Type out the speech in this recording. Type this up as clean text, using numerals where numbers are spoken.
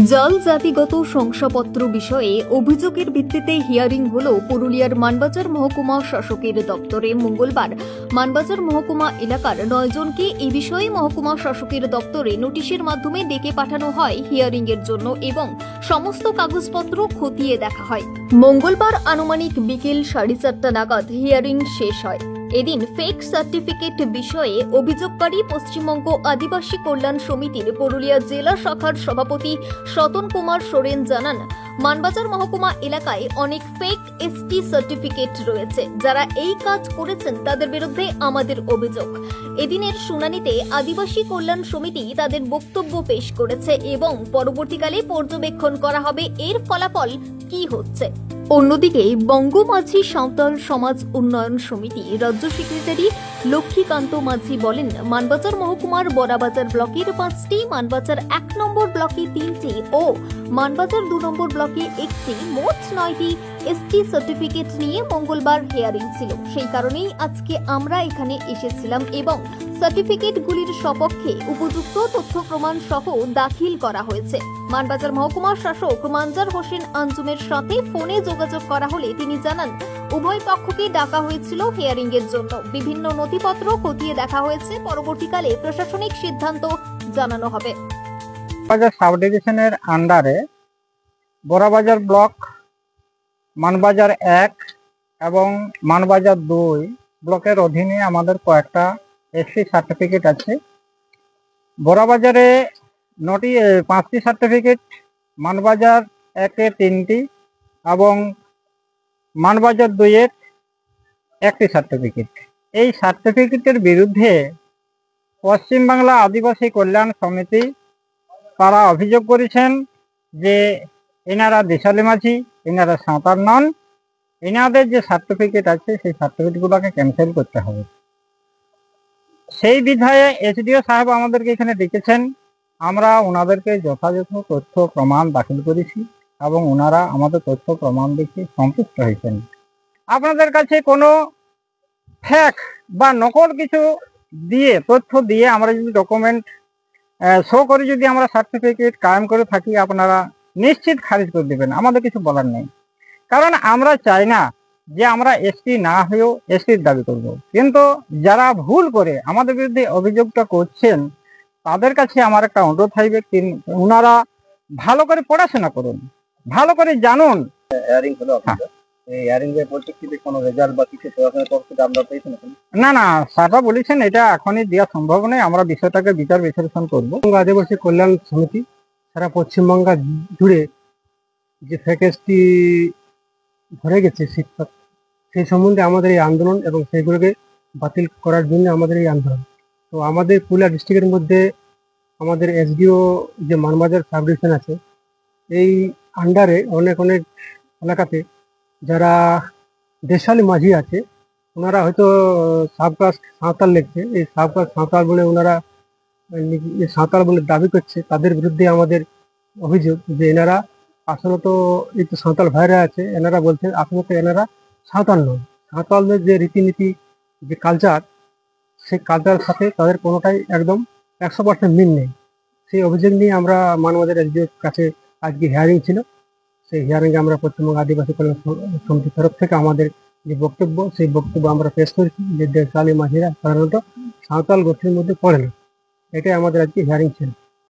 জল জাতিগত শংসাপত্র বিষয়ে অভিযোগের ভিত্তিতে হিয়ারিং হল পুরুলিয়ার মানবাজার মহকুমা শাসকের দপ্তরে মঙ্গলবার। মানবাজার মহকুমা এলাকার 9 জনকে এই বিষয়ে মহকুমা শাসকের দপ্তরে নোটিশের মাধ্যমে ডেকে পাঠানো হয় হিয়ারিং এর জন্য এবং সমস্ত কাগজপত্র খতিয়ে দেখা হয়। মঙ্গলবার আনুমানিক বিকেল 4:30 নাগাদ হিয়ারিং শেষ হয়। এদিন ফেক সার্টিফিকেট বিষয়ে অভিযোগকারী পশ্চিমবঙ্গ আদিবাসী কল্যাণ সমিতির পুরুলিয়া জেলা শাখার সভাপতি সতন কুমার সোরেন জানান, মানবাজার মহকুমা এলাকায় অনেক ফেক এসটি সার্টিফিকেট রয়েছে। যারা এই কাজ করেছেন তাদের বিরুদ্ধে আমাদের অভিযোগ। এদিনের শুনানিতে আদিবাসী কল্যাণ সমিতি তাদের বক্তব্য পেশ করেছে এবং পরবর্তীকালে পর্যবেক্ষণ করা হবে এর ফলাফল কি হচ্ছে। অন্যদিকে বঙ্গ মাঝি সাঁওতাল সমাজ উন্নয়ন সমিতি রাজ্য সেক্রেটারি লক্ষ্মীকান্ত মাঝি বলেন, মানবাজার মহকুমার বড়াবাজার ব্লকের 5টি, মানবাজার 1 নম্বর ব্লকে 3টি ও মানবাজার 2 নম্বর ব্লকে 1টি, মোট 9টি এসটি সার্টিফিকেট নিয়ে মঙ্গলবার হিয়ারিং ছিল। সেই কারণেই আজকে আমরা এখানে এসেছিলাম এবং সার্টিফিকেটগুলির সপক্ষে উপযুক্ত তথ্য প্রমাণ সহ দাখিল করা হয়েছে। মানবাজার মহকুমার শাসক মানজার হোসেন আঞ্জুমের সাথে ফোনে যোগাযোগ করা হলে তিনি জানান, উভয় পক্ষকে ডাকা হয়েছিল হিয়ারিং এর জন্য। বিভিন্ন নথিপত্র খতিয়ে দেখা হয়েছে। পরবর্তীকালে প্রশাসনিক সিদ্ধান্ত জানানো হবে। মানবাজার সাব ডিভিশনের আন্ডারে বড়াবাজার ব্লক, মানবাজার 1 এবং মানবাজার 2 ব্লকের অধীনে আমাদের কয়েকটা এসসি সার্টিফিকেট আছে। বড়াবাজারে 5টি সার্টিফিকেট, মানবাজার 1-এ 3টি এবং মানবাজার 2-এ 1টি সার্টিফিকেট। এই সার্টিফিকেটের বিরুদ্ধে পশ্চিমবাংলা আদিবাসী কল্যাণ সমিতি তারা অভিযোগ করেছেন যে এনারা দেশালী মাঝি, এনারা সাঁওতাল নন, এনাদের যে সার্টিফিকেট আছে সেই সার্টিফিকেটগুলোকে ক্যান্সেল করতে হবে। সেই বিধায়ে এসডিও সাহেব আমাদেরকে এখানে ডেকেছেন। আমরা ওনাদেরকে যথাযথ তথ্য প্রমাণ দাখিল করেছি এবং ওনারা আমাদের তথ্য প্রমাণ দেখে সন্তুষ্ট হয়েছেন। আপনাদের কাছে কোনো ফেক বা নকল কিছু দিয়ে তথ্য দিয়ে আমরা যদি ডকুমেন্ট শো করে যদি আমরা সার্টিফিকেট কায়েম করে থাকি, আপনারা নিশ্চিত খারিজ করে দেবেন, আমাদের কিছু বলার নেই। কারণ আমরা চাই না যে আমরা এসটি না হয়েও এসটির দাবি করব। কিন্তু যারা ভুল করে আমাদের বিরুদ্ধে অভিযোগটা করছেন তাদের কাছে আমার একটা অনুরোধ থাকবে, ওনারা ভালো করে পড়াশোনা করুন, ভালো করে জানুন। না না, স্যাররা বলেছেন এটা এখনই দেওয়া সম্ভব নয়, আমরা বিষয়টাকে বিচার বিশ্লেষণ করবো। আদিবাসী কল্যাণ সমিতি সারা পশ্চিমবঙ্গ জুড়ে যে ফ্যাকেসটি ভরে গেছে শিক্ষক, সেই সম্বন্ধে আমাদের এই আন্দোলন এবং সেইগুলোকে বাতিল করার জন্য আমাদের এই আন্দোলন। তো আমাদের পুরুলিয়া ডিস্ট্রিক্টের মধ্যে আমাদের এসডিও যে মানবাজার সাব ডিভিশন আছে, এই আন্ডারে অনেক এলাকাতে যারা দেশালী মাঝি আছে, ওনারা হয়তো সাবকাস্ট সাঁওতাল লিখছে, এই সাবকাস্ট সাঁওতাল বলে ওনারা সাঁওতাল বলে দাবি করছে। তাদের বিরুদ্ধে আমাদের অভিযোগ যে এনারা আসলে তো এই তো সাঁওতাল ভাইরা আছে, এনারা বলছেন আসলে তো এনারা সাঁওতাল নয়। সাঁওতালদের যে রীতিনীতি, যে কালচার, সেই কালচারের সাথে তাদের কোনোটাই একদম 100% মিল নেই। সেই অভিযোগ নিয়ে আমরা মানবাজার এসডিওর কাছে আজকে হিয়ারিং ছিল। সেই হিয়ারিংয়ে আমরা পশ্চিমবঙ্গ আদিবাসী কল্যাণ সমিতির তরফ থেকে আমাদের যে বক্তব্য, সেই বক্তব্য আমরা পেশ করেছি যে দেশালী মাঝিরা সাধারণত সাঁওতাল গোষ্ঠীর মধ্যে পড়ে না। এটাই আমাদের আজকে হিয়ারিং ছিল।